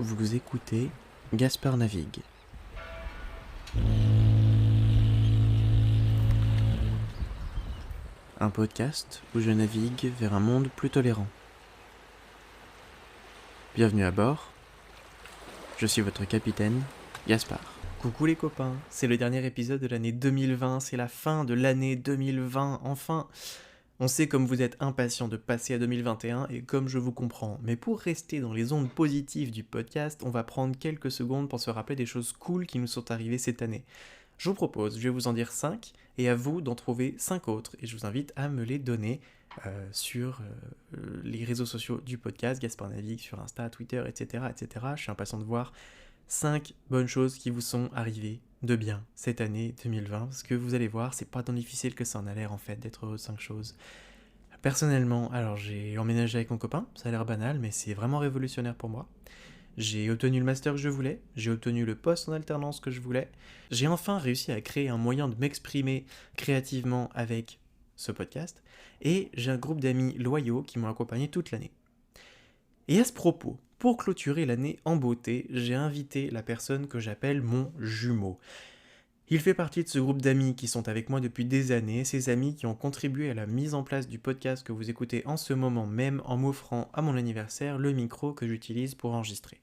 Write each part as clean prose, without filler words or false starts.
Vous écoutez Gaspard Navigue. Un podcast où je navigue vers un monde plus tolérant. Bienvenue à bord. Je suis votre capitaine, Gaspard. Coucou les copains, c'est le dernier épisode de l'année 2020, c'est la fin de l'année 2020, enfin. On sait comme vous êtes impatients de passer à 2021 et comme je vous comprends, mais pour rester dans les ondes positives du podcast, on va prendre quelques secondes pour se rappeler des choses cool qui nous sont arrivées cette année. Je vous propose, je vais vous en dire 5 et à vous d'en trouver 5 autres et je vous invite à me les donner sur les réseaux sociaux du podcast, Gaspard Navigue, sur Insta, Twitter, etc., etc. Je suis impatient de voir 5 bonnes choses qui vous sont arrivées de bien cette année 2020, parce que vous allez voir, c'est pas tant difficile que ça en a l'air en fait d'être heureux de 5 choses. Personnellement, alors j'ai emménagé avec mon copain, ça a l'air banal, mais c'est vraiment révolutionnaire pour moi. J'ai obtenu le master que je voulais, j'ai obtenu le poste en alternance que je voulais, j'ai enfin réussi à créer un moyen de m'exprimer créativement avec ce podcast, et j'ai un groupe d'amis loyaux qui m'ont accompagné toute l'année. Et à ce propos, pour clôturer l'année en beauté, j'ai invité la personne que j'appelle mon jumeau. Il fait partie de ce groupe d'amis qui sont avec moi depuis des années, ces amis qui ont contribué à la mise en place du podcast que vous écoutez en ce moment même en m'offrant à mon anniversaire le micro que j'utilise pour enregistrer.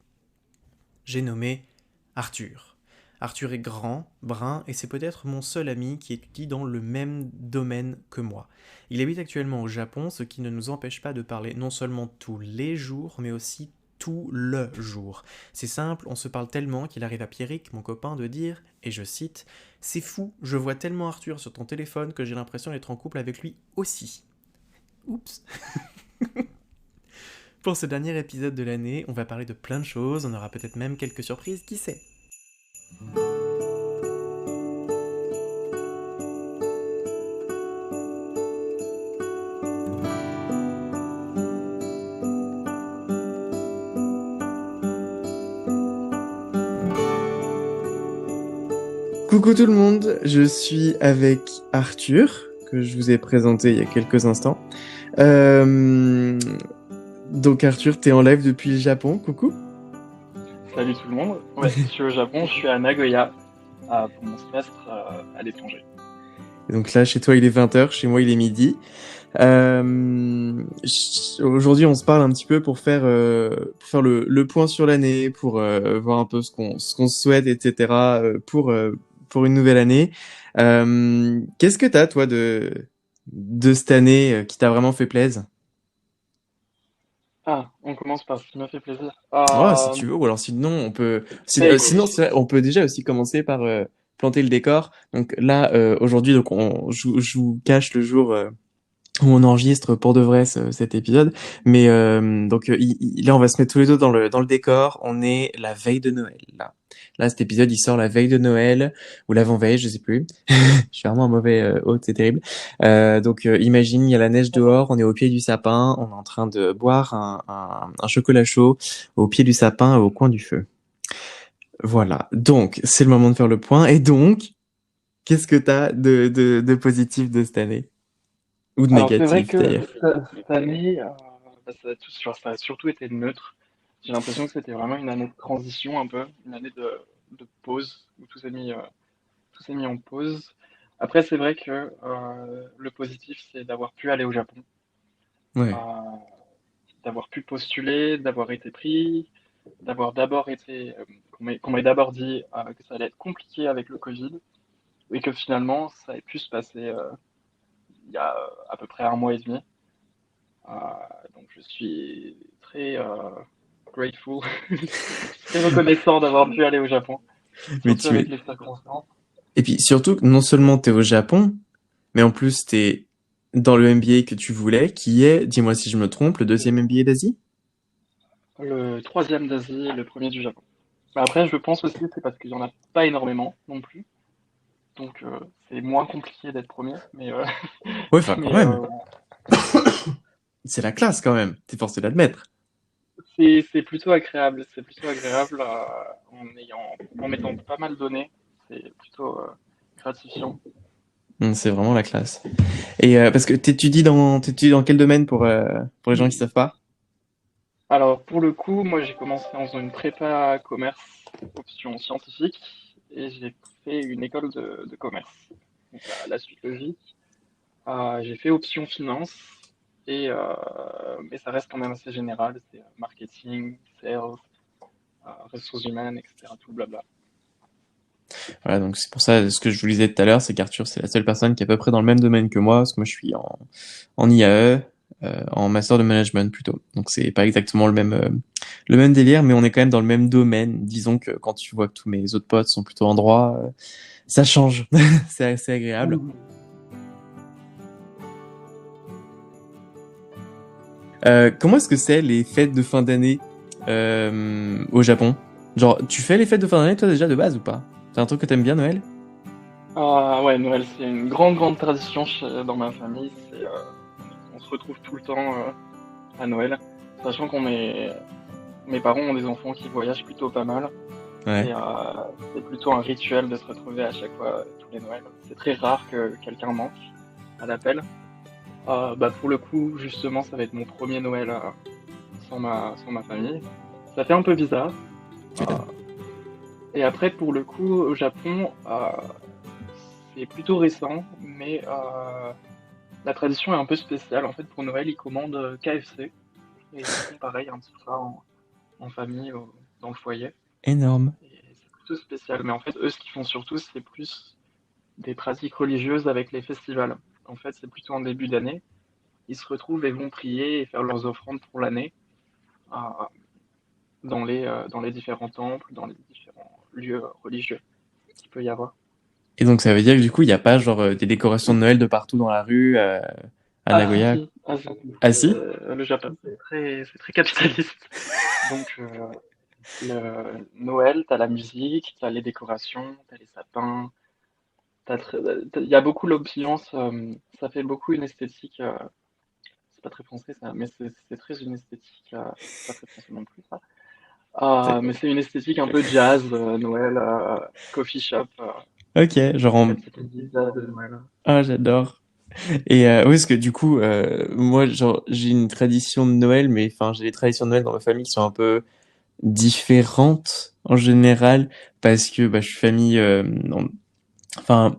J'ai nommé Arthur. Arthur est grand, brun, et c'est peut-être mon seul ami qui étudie dans le même domaine que moi. Il habite actuellement au Japon, ce qui ne nous empêche pas de parler non seulement tous les jours, mais aussi tout le jour. C'est simple, on se parle tellement qu'il arrive à Pierrick, mon copain, de dire, et je cite, « C'est fou, je vois tellement Arthur sur ton téléphone que j'ai l'impression d'être en couple avec lui aussi. » Oups. Pour ce dernier épisode de l'année, on va parler de plein de choses, on aura peut-être même quelques surprises, qui sait. Coucou tout le monde, je suis avec Arthur, que je vous ai présenté il y a quelques instants. Donc Arthur, t'es en live depuis le Japon, coucou. Salut tout le monde. Ouais, je suis au Japon, je suis à Nagoya pour mon semestre à l'étranger. Et donc là, chez toi, il est 20h, chez moi, il est midi. Aujourd'hui, on se parle un petit peu pour faire le point sur l'année, pour voir un peu ce qu'on se souhaite, etc. Pour une nouvelle année. Qu'est-ce que t'as, toi, de cette année qui t'a vraiment fait plaisir? Ah, on commence par ce qui m'a fait plaisir. Oh, si tu veux, ou alors sinon, Bah écoute, sinon, on peut déjà aussi commencer par planter le décor. Donc là, aujourd'hui, donc je vous cache le jour où on enregistre pour de vrai cet épisode. Mais donc là, on va se mettre tous les deux dans le décor. On est la veille de Noël. Là, cet épisode, il sort la veille de Noël ou l'avant-veille, je sais plus. Je suis vraiment un mauvais hôte, c'est terrible. Donc imagine, il y a la neige dehors, on est au pied du sapin, on est en train de boire un chocolat chaud au pied du sapin, au coin du feu. Voilà. Donc c'est le moment de faire le point. Et donc, qu'est-ce que t'as de positif de cette année? Ou de alors c'est vrai négatif que d'ailleurs. cette année, ça a surtout été neutre. J'ai l'impression que c'était vraiment une année de transition un peu, une année de pause où tout s'est mis en pause. Après, c'est vrai que le positif, c'est d'avoir pu aller au Japon, Ouais. euh, d'avoir pu postuler, d'avoir été pris, d'avoir d'abord été, qu'on m'ait d'abord dit que ça allait être compliqué avec le Covid et que finalement ça ait pu se passer il y a à peu près un mois et demi. Euh, donc je suis très grateful, très reconnaissant d'avoir pu aller au Japon, Mais surtout tu avec es. les circonstances. Et puis surtout, que non seulement t'es au Japon, mais en plus t'es dans le MBA que tu voulais, qui est, dis-moi si je me trompe, le deuxième MBA d'Asie? Le troisième d'Asie et le premier du Japon. Mais après, je pense aussi que c'est parce qu'il n'y en a pas énormément non plus. Donc c'est moins compliqué d'être premier. Ouais, enfin quand Mais même. C'est la classe quand même. T'es forcé d'admettre. c'est plutôt agréable. C'est plutôt agréable en mettant pas mal donné. C'est plutôt gratifiant. C'est vraiment la classe. Et parce que t'étudies dans quel domaine pour les gens qui savent pas? Alors, pour le coup, moi, j'ai commencé en faisant une prépa commerce, option scientifique, et j'ai fait une école de commerce. Donc, la suite logique. J'ai fait option finance, et, mais ça reste quand même assez général. C'est marketing, sales, ressources humaines, etc. Tout le blabla. Voilà, donc c'est pour ça, ce que je vous disais tout à l'heure, c'est qu'Arthur, c'est la seule personne qui est à peu près dans le même domaine que moi, parce que moi, je suis en IAE, en master de management plutôt. Donc c'est pas exactement le même délire, mais on est quand même dans le même domaine. Disons que quand tu vois que tous mes autres potes sont plutôt en droit, ça change. C'est assez agréable. Mhm. Comment est-ce que c'est les fêtes de fin d'année au Japon? Genre, tu fais les fêtes de fin d'année toi déjà de base ou pas? C'est un truc que t'aimes bien, Noël? Ah ouais, Noël, c'est une grande, grande tradition dans ma famille. On se retrouve tout le temps à Noël, sachant mes parents ont des enfants qui voyagent plutôt pas mal. Ouais. Et c'est plutôt un rituel de se retrouver à chaque fois tous les Noëls. C'est très rare que quelqu'un manque à l'appel. Bah pour le coup, justement, ça va être mon premier Noël sans ma famille. Ça fait un peu bizarre. Tu Euh, m'étonnes. et après, pour le coup, au Japon, c'est plutôt récent, mais la tradition est un peu spéciale. En fait, pour Noël, ils commandent KFC et ils font pareil un petit soir en famille dans le foyer. Énorme. Et c'est plutôt spécial. Mais en fait, eux, ce qu'ils font surtout, c'est plus des pratiques religieuses avec les festivals. En fait, c'est plutôt en début d'année. Ils se retrouvent et vont prier et faire leurs offrandes pour l'année euh, dans les différents temples, dans les différents lieux religieux qu'il peut y avoir. Et donc ça veut dire que du coup, il n'y a pas genre des décorations de Noël de partout dans la rue à Ah si Nagoya? si, si. Ah si? Le Japon c'est très capitaliste. Donc le Noël, t'as la musique, t'as les décorations, t'as les sapins, il y a beaucoup l'ambiance, ça fait beaucoup une esthétique. C'est pas très français ça, mais c'est très une esthétique. C'est pas très français non plus ça. Mais c'est une esthétique un peu jazz, Noël, coffee shop, Ok, genre la en... petite pizza de Noël. Ah, j'adore. Et oui, parce que du coup, moi, genre, j'ai une tradition de Noël, mais enfin, j'ai des traditions de Noël dans ma famille qui sont un peu différentes en général, parce que bah, je suis famille, enfin,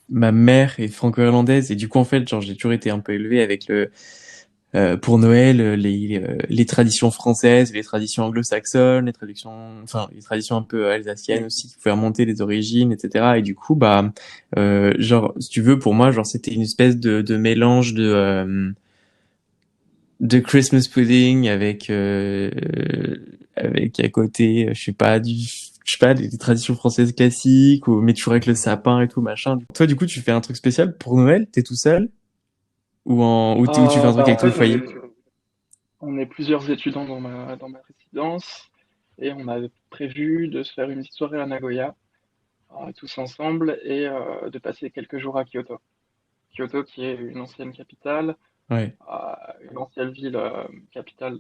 ma mère est franco-irlandaise, et du coup, en fait, genre, j'ai toujours été un peu élevé avec pour Noël, les traditions françaises, les traditions anglo-saxonnes, les traditions un peu alsaciennes aussi, qui pouvaient remonter les origines, etc. Et du coup, bah, genre, si tu veux, pour moi, genre, c'était une espèce de mélange de Christmas pudding avec à côté, je sais pas, des traditions françaises classiques, ou, mais toujours avec le sapin et tout, machin. Toi, du coup, tu fais un truc spécial pour Noël? T'es tout seul? Ou tu fais un truc Bah en avec tout le fait, foyer? on est plusieurs étudiants dans ma résidence et on a prévu de se faire une petite soirée à Nagoya, tous ensemble, et de passer quelques jours à Kyoto. Kyoto qui est une ancienne capitale, Ouais. une ancienne ville capitale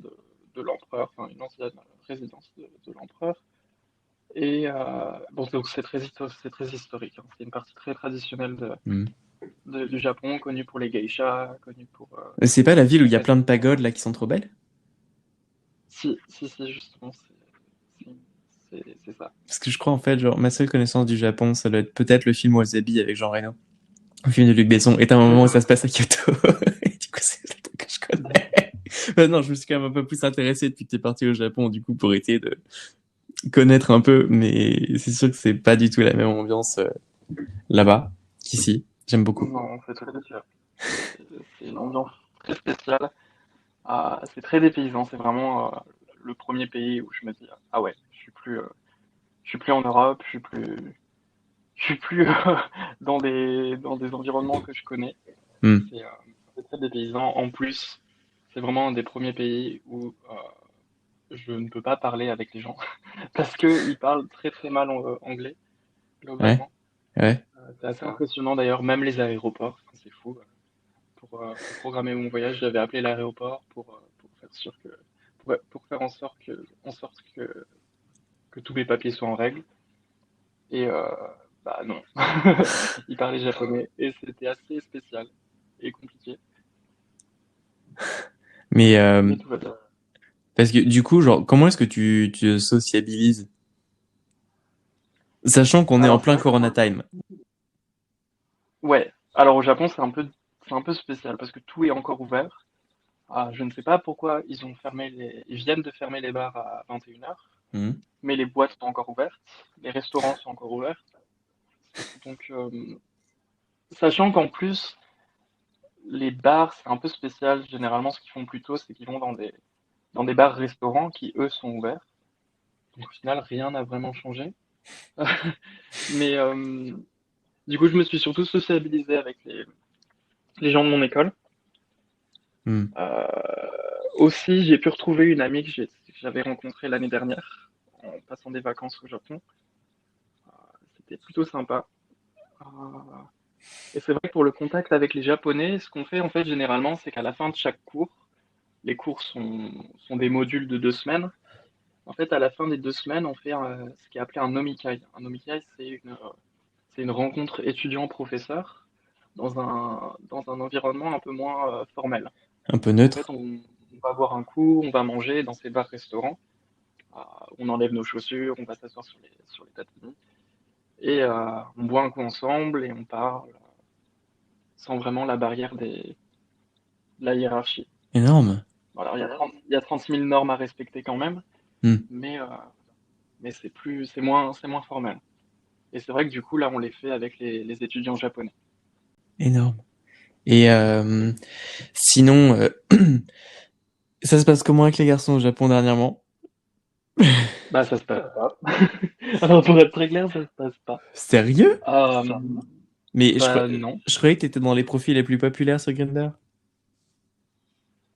de l'empereur, enfin une ancienne résidence de l'empereur. Et bon, donc c'est très historique, hein. C'est une partie très traditionnelle Hmm. du Japon, connue pour les geishas, connue pour C'est pas la ville où la il y a plein de tradition. pagodes là qui sont trop belles? Si, justement, c'est c'est ça. Parce que je crois en fait, genre, ma seule connaissance du Japon, ça doit être peut-être le film Wasabi avec Jean Reno. Le film de Luc Besson. Et à un moment où ça se passe à Kyoto. Et du coup, c'est le truc que je connais. Non, je me suis quand même un peu plus intéressé depuis que t'es parti au Japon, du coup, pour essayer de connaître un peu, mais c'est sûr que c'est pas du tout la même ambiance là-bas qu'ici. J'aime beaucoup. Non, c'est très différent. C'est une ambiance très spéciale. C'est très dépaysant. C'est vraiment le premier pays où je me dis, ah ouais, je suis plus en Europe, je suis plus dans des environnements que je connais. Hmm. C'est très dépaysant. En plus, c'est vraiment un des premiers pays où je ne peux pas parler avec les gens parce que ils parlent très très mal anglais Ouais, globalement. ouais. C'est assez impressionnant d'ailleurs, même les aéroports, enfin, c'est fou. Pour programmer mon voyage, j'avais appelé l'aéroport pour faire sûr que, pour faire en sorte que tous mes papiers soient en règle. Et bah non, ils parlaient japonais et c'était assez spécial et compliqué, Mais mais tout va bien. Parce que du coup, genre, comment est-ce que tu te sociabilises? Sachant qu'on est en Alors c'est plein vrai que Corona time. ouais. Alors au Japon, c'est un peu spécial parce que tout est encore ouvert. Je ne sais pas pourquoi ils viennent de fermer les bars à 21h, Mhm. mais les boîtes sont encore ouvertes, les restaurants sont encore ouverts. Donc, sachant qu'en plus, les bars, c'est un peu spécial. Généralement, ce qu'ils font plutôt, c'est qu'ils vont dans des bars-restaurants qui, eux, sont ouverts. Donc, au final, rien n'a vraiment changé. Mais du coup, je me suis surtout sociabilisé avec les gens de mon école. Mhm. Euh, Aussi, j'ai pu retrouver une amie que j'avais rencontrée l'année dernière en passant des vacances au Japon. C'était plutôt sympa. Euh, et c'est vrai que pour le contact avec les Japonais, ce qu'on fait en fait généralement, c'est qu'à la fin de chaque cours, les cours sont des modules de 2 semaines. En fait, à la fin des 2 semaines, on fait ce qui est appelé un nomikai. Un nomikai, c'est une rencontre étudiant-professeur dans un environnement un peu moins formel. Un peu Donc en fait, neutre. on va boire un coup, on va manger dans ces bars-restaurants, on enlève nos chaussures, on va s'asseoir sur les tatamis, et on boit un coup ensemble et on parle sans vraiment la barrière de la hiérarchie. Énorme. Alors, il y a 30 000 normes à respecter quand même, Mhm. mais, euh, mais c'est moins formel. Et c'est vrai que du coup, là, on les fait avec les étudiants japonais. Énorme. Et sinon, ça se passe comment avec les garçons au Japon dernièrement? Bah, ça se passe pas. Alors, pour être très clair, ça se passe pas. Sérieux? Euh, Mais Bah, non. je croyais que t'étais dans les profils les plus populaires sur Grindr.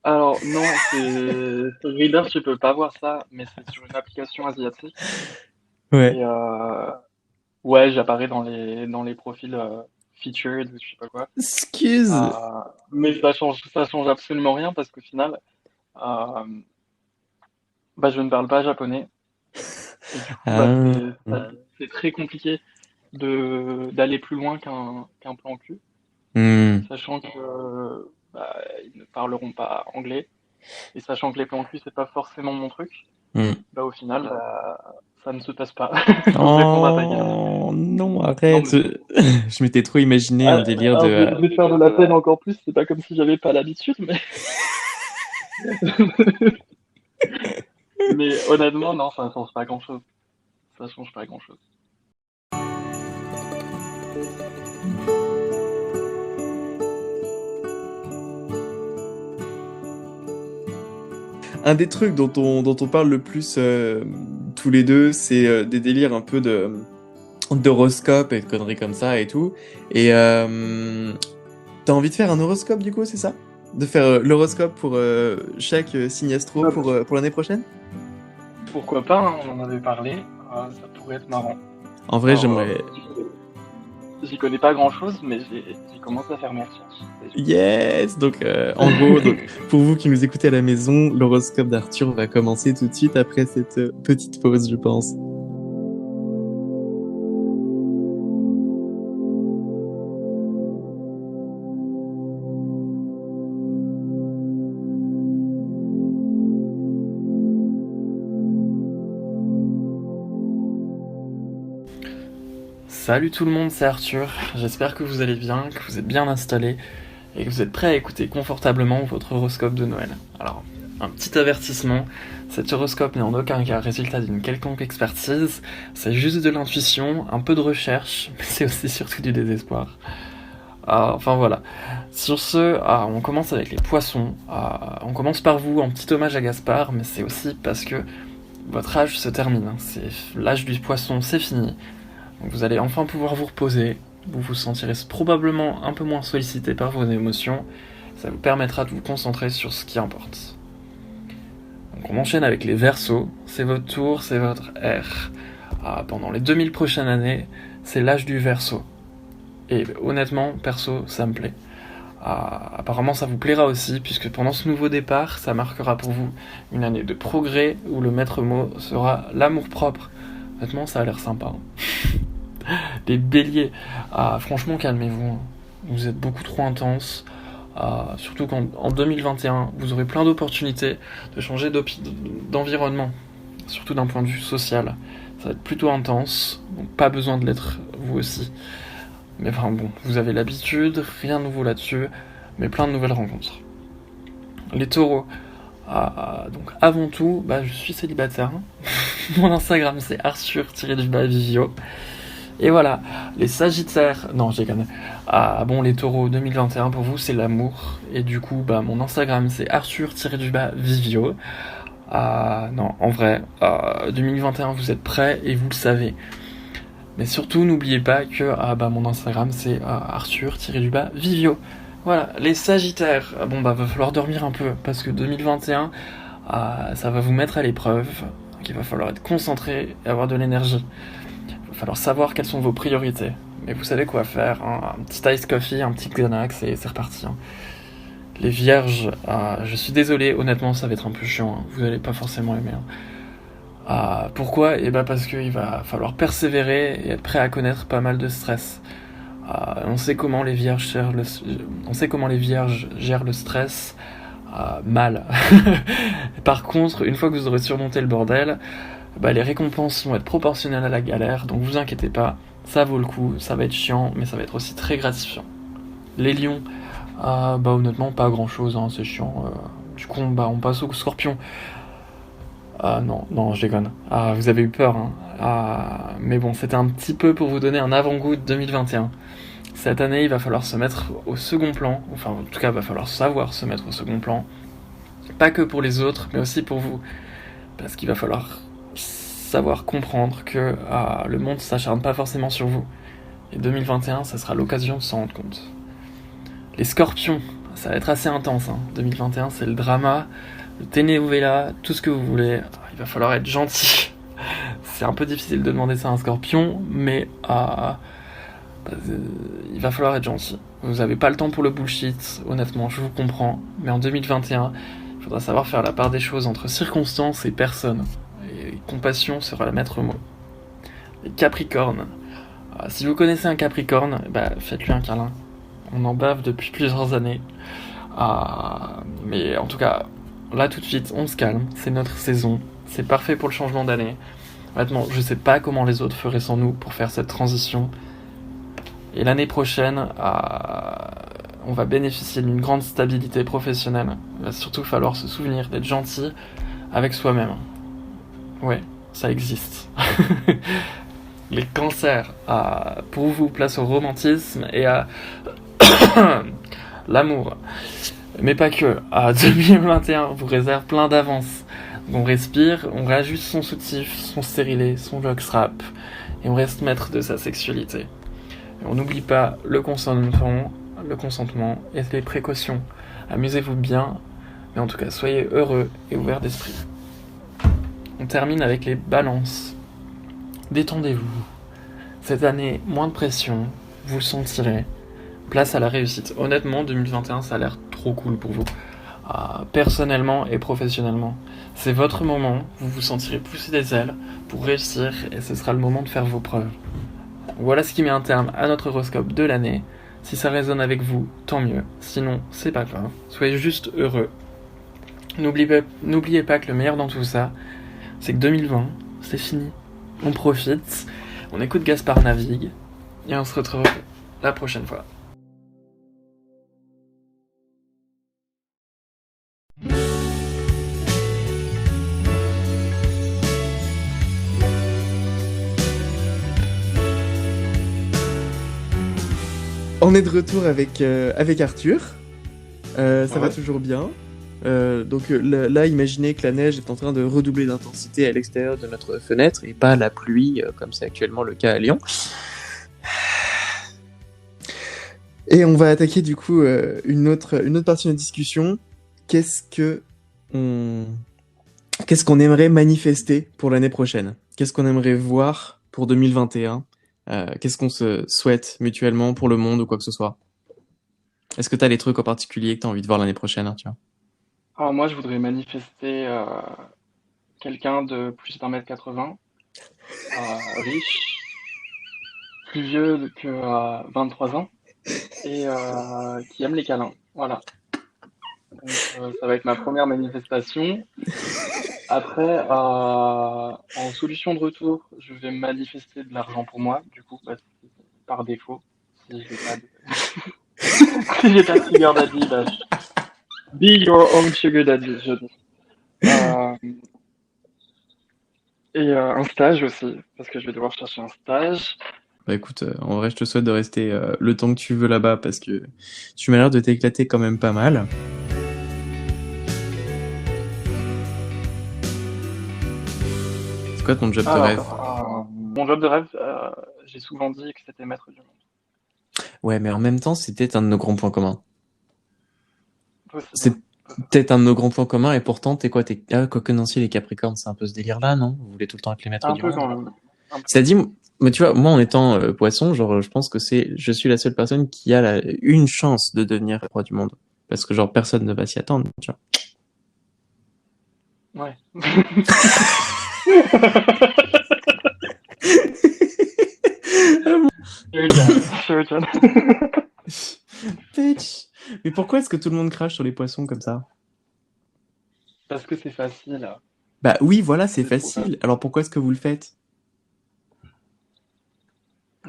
Alors, non, sur Reader, tu peux pas voir ça, mais c'est sur une application asiatique. Ouais. Et ouais, j'apparais dans les profils featured ou je sais pas quoi. Excuse. Mais ça change absolument rien parce qu'au final, euh, bah, je ne parle pas japonais. Et du coup, bah, Ah. c'est très compliqué d'aller plus loin qu'un plan cul, Hmm. sachant que bah, ils ne parleront pas anglais. Et sachant que les plans cul, c'est pas forcément mon truc, Hmm. bah au final, ça ne se passe pas, pour répondre à ta question. Oh non, Non, arrête. mais c'est... Je m'étais trop imaginé un délire de. Je vais te faire de la peine encore plus, c'est pas comme si j'avais pas l'habitude, mais... mais honnêtement, non, ça ne change pas grand-chose. Ça change pas grand-chose. Un des trucs dont on parle le plus tous les deux, c'est des délires un peu d'horoscope et de conneries comme ça et tout. Et t'as envie de faire un horoscope du coup, c'est ça? De faire l'horoscope pour chaque signe astro Bah, pour l'année prochaine? pourquoi pas, hein, on en avait parlé, ça pourrait être marrant. En vrai, Alors, j'aimerais. j'y connais pas grand-chose, mais j'ai commencé à faire mes recherches déjà. Yes! Donc, en gros, donc, pour vous qui nous écoutez à la maison, l'horoscope d'Arthur va commencer tout de suite après cette petite pause, je pense. Salut tout le monde, c'est Arthur. J'espère que vous allez bien, que vous êtes bien installés et que vous êtes prêts à écouter confortablement votre horoscope de Noël. Alors, un petit avertissement, cet horoscope n'est en aucun cas résultat d'une quelconque expertise, c'est juste de l'intuition, un peu de recherche, mais c'est aussi surtout du désespoir. Enfin voilà. Sur ce, on commence avec les poissons. On commence par vous, en petit hommage à Gaspard, mais c'est aussi parce que votre âge se termine. C'est l'âge du poisson, c'est fini. Donc vous allez enfin pouvoir vous reposer, vous vous sentirez probablement un peu moins sollicité par vos émotions, ça vous permettra de vous concentrer sur ce qui importe. Donc on enchaîne avec les Verseaux, c'est votre tour, c'est votre ère. Pendant les 2000 prochaines années, c'est l'âge du Verseau. Et honnêtement, perso, ça me plaît. Apparemment ça vous plaira aussi, puisque pendant ce nouveau départ, ça marquera pour vous une année de progrès où le maître mot sera l'amour-propre. Honnêtement, ça a l'air sympa. Les béliers, franchement calmez-vous, vous êtes beaucoup trop intense, Surtout qu'en 2021, vous aurez plein d'opportunités de changer d'environnement, surtout d'un point de vue social. Ça va être plutôt intense, donc pas besoin de l'être vous aussi. Mais enfin bon, vous avez l'habitude, rien de nouveau là-dessus, mais plein de nouvelles rencontres. Les taureaux, donc avant tout, je suis célibataire. Mon Instagram c'est Arthur-Vivio. Et voilà, les sagittaires, non je déconne. Bon, les taureaux 2021 pour vous c'est l'amour. Et du coup, mon Instagram c'est Arthur-Vivio. Non, en vrai, 2021 vous êtes prêts et vous le savez. Mais surtout, n'oubliez pas que mon Instagram c'est Arthur-Vivio. Voilà, les sagittaires, va falloir dormir un peu parce que 2021, ça va vous mettre à l'épreuve. Donc il va falloir être concentré et avoir de l'énergie. Il va falloir savoir quelles sont vos priorités. Mais vous savez quoi faire, hein. Un petit ice coffee, un petit Xanax et c'est reparti. Hein. Les vierges, je suis désolé, honnêtement ça va être un peu chiant, hein. Vous n'allez pas forcément aimer. Hein. Pourquoi ? Parce qu'il va falloir persévérer et être prêt à connaître pas mal de stress. On sait comment les vierges gèrent le stress mal. Par contre, une fois que vous aurez surmonté le bordel, les récompenses vont être proportionnelles à la galère, donc vous inquiétez pas, ça vaut le coup, ça va être chiant, mais ça va être aussi très gratifiant. Les lions, honnêtement pas grand chose, hein, c'est chiant. Du coup on passe au scorpion. Non, je déconne. Vous avez eu peur, hein. Mais bon, c'était un petit peu pour vous donner un avant-goût de 2021. Cette année, il va falloir se mettre au second plan. Enfin, en tout cas, il va falloir savoir se mettre au second plan. Pas que pour les autres, mais aussi pour vous. Parce qu'il va falloir savoir comprendre que le monde ne s'acharne pas forcément sur vous. Et 2021, ça sera l'occasion de s'en rendre compte. Les scorpions, ça va être assez intense. 2021, c'est le drama, le ténévela, tout ce que vous voulez. Il va falloir être gentil. C'est un peu difficile de demander ça à un scorpion, mais il va falloir être gentil. Vous n'avez pas le temps pour le bullshit, honnêtement, je vous comprends. Mais en 2021, il faudra savoir faire la part des choses entre circonstances et personnes. Et compassion sera le maître mot. Les capricornes. Si vous connaissez un capricorne, faites-lui un câlin. On en bave depuis plusieurs années. Mais en tout cas, là tout de suite, on se calme. C'est notre saison. C'est parfait pour le changement d'année. Honnêtement, je sais pas comment les autres feraient sans nous pour faire cette transition. Et l'année prochaine, on va bénéficier d'une grande stabilité professionnelle. Il va surtout falloir se souvenir d'être gentil avec soi-même. Ouais, ça existe. Les cancers, pour vous, place au romantisme et à l'amour. Mais pas que. 2021 vous réserve plein d'avances. On respire, on réajuste son soutif, son stérilet, son jockstrap, et on reste maître de sa sexualité. Et on n'oublie pas le consentement et les précautions. Amusez-vous bien, mais en tout cas soyez heureux et ouverts d'esprit. On termine avec les balances. Détendez-vous. Cette année, moins de pression, vous le sentirez. Place à la réussite. Honnêtement, 2021, ça a l'air trop cool pour vous. Personnellement et professionnellement. C'est votre moment, vous vous sentirez pousser des ailes pour réussir et ce sera le moment de faire vos preuves. Voilà ce qui met un terme à notre horoscope de l'année. Si ça résonne avec vous, tant mieux. Sinon, c'est pas grave. Soyez juste heureux. N'oubliez pas que le meilleur dans tout ça, c'est que 2020, c'est fini. On profite, on écoute Gaspard Navigue et on se retrouve la prochaine fois. On est de retour avec Arthur. Ça va Ouais. toujours bien. Là, imaginez que la neige est en train de redoubler d'intensité à l'extérieur de notre fenêtre et pas la pluie, comme c'est actuellement le cas à Lyon. Et on va attaquer du coup une autre partie de notre discussion. Qu'est-ce qu'on aimerait manifester pour l'année prochaine ? Qu'est-ce qu'on aimerait voir pour 2021 ? Qu'est-ce qu'on se souhaite mutuellement pour le monde ou quoi que ce soit ? Est-ce que tu as des trucs en particulier que tu as envie de voir l'année prochaine, Arthur ? Alors moi, je voudrais manifester quelqu'un de plus d'1 m 80, riche, plus vieux que 23 ans, et qui aime les câlins. Voilà. Donc, ça va être ma première manifestation. Après, en solution de retour, je vais manifester de l'argent pour moi, du coup, parce que par défaut, si j'ai pas de, si j'ai pas de sugar daddy, bah, be your own sugar daddy, je dis. Euh, et un stage aussi, parce que je vais devoir chercher un stage. Bah écoute, en vrai, je te souhaite de rester le temps que tu veux là-bas parce que tu m'as l'air de t'éclater quand même pas mal. C'est quoi ton job de rêve? Mon job de rêve, j'ai souvent dit que c'était maître du monde. Ouais, mais en même temps, c'est peut-être un de nos grands points communs. C'est Possible. peut-être un de nos grands points communs et pourtant, t'es quoi? Ah, quoique non, si, les Capricornes, c'est un peu ce délire-là, non? Vous voulez tout le temps être les maîtres Un du peu monde. quand même. Un peu. C'est-à-dire, mais tu vois, moi en étant poisson, genre, je pense que je suis la seule personne qui a une chance de devenir roi du monde. Parce que genre, personne ne va s'y attendre, tu vois. Ouais. Sure, John. Bitch. Mais pourquoi est-ce que tout le monde crache sur les poissons comme ça? Parce que c'est facile. Bah oui, voilà, c'est C'est trop facile. Alors pourquoi est-ce que vous le faites?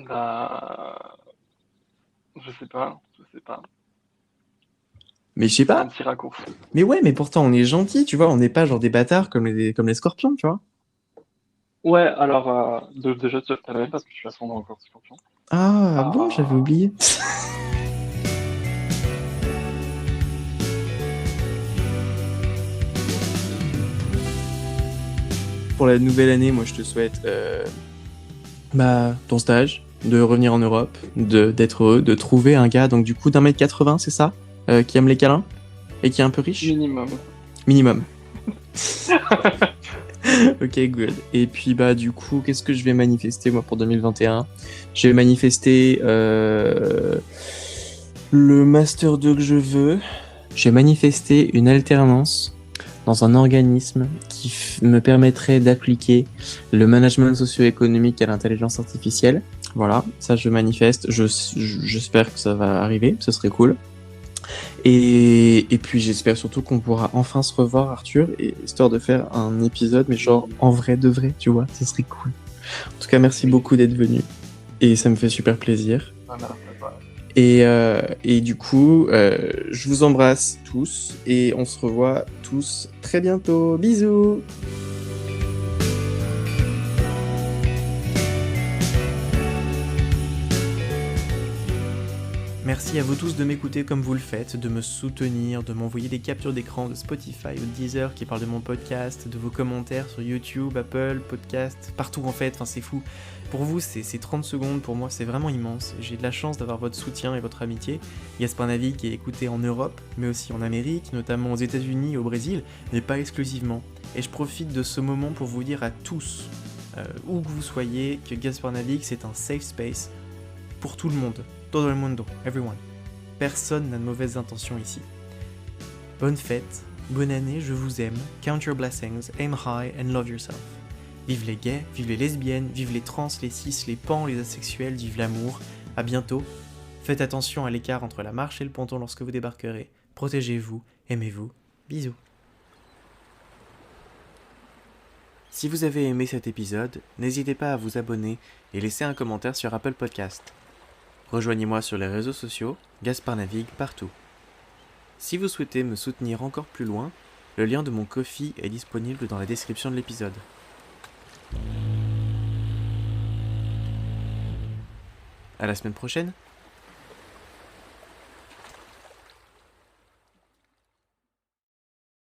Bah, je sais pas. Mais je sais C'est un pas. petit raccourci. Mais ouais, mais pourtant on est gentil, tu vois. On n'est pas genre des bâtards comme les scorpions, tu vois. Ouais, alors, déjà, tu savais parce que je suis ascendant encore scorpion. Ah bon, j'avais oublié. Pour la nouvelle année, moi je te souhaite ton stage, de revenir en Europe, d'être heureux, de trouver un gars donc du coup d'1m80, c'est ça, qui aime les câlins et qui est un peu riche. Minimum. Ok, good. Et puis bah du coup, qu'est-ce que je vais manifester moi pour 2021? Je vais manifester le master 2 que je veux. J'ai manifesté une alternance dans un organisme qui me permettrait d'appliquer le management socio-économique à l'intelligence artificielle. Voilà, ça je manifeste. J'espère que ça va arriver, ce serait cool. Et puis j'espère surtout qu'on pourra enfin se revoir, Arthur, et histoire de faire un épisode, mais genre en vrai de vrai, tu vois, ce serait cool. En tout cas, merci beaucoup d'être venu, et ça me fait super plaisir. Et du coup, je vous embrasse tous, et on se revoit tous très bientôt. Bisous! Merci à vous tous de m'écouter comme vous le faites, de me soutenir, de m'envoyer des captures d'écran de Spotify ou Deezer qui parlent de mon podcast, de vos commentaires sur YouTube, Apple, Podcast, partout en fait, enfin c'est fou. Pour vous, c'est 30 secondes, pour moi c'est vraiment immense. J'ai de la chance d'avoir votre soutien et votre amitié. Gaspard Navigue est écouté en Europe, mais aussi en Amérique, notamment aux États-Unis et au Brésil, mais pas exclusivement. Et je profite de ce moment pour vous dire à tous, où que vous soyez, que Gaspard Navigue c'est un safe space pour tout le monde. Todo el mundo, everyone. Personne n'a de mauvaises intentions ici. Bonne fête, bonne année, je vous aime, count your blessings, aim high and love yourself. Vive les gays, vive les lesbiennes, vive les trans, les cis, les pans, les asexuels, vive l'amour. À bientôt. Faites attention à l'écart entre la marche et le ponton lorsque vous débarquerez. Protégez-vous, aimez-vous. Bisous. Si vous avez aimé cet épisode, n'hésitez pas à vous abonner et laisser un commentaire sur Apple Podcast. Rejoignez-moi sur les réseaux sociaux, Gaspard Navigue partout. Si vous souhaitez me soutenir encore plus loin, le lien de mon Ko-fi est disponible dans la description de l'épisode. À la semaine prochaine!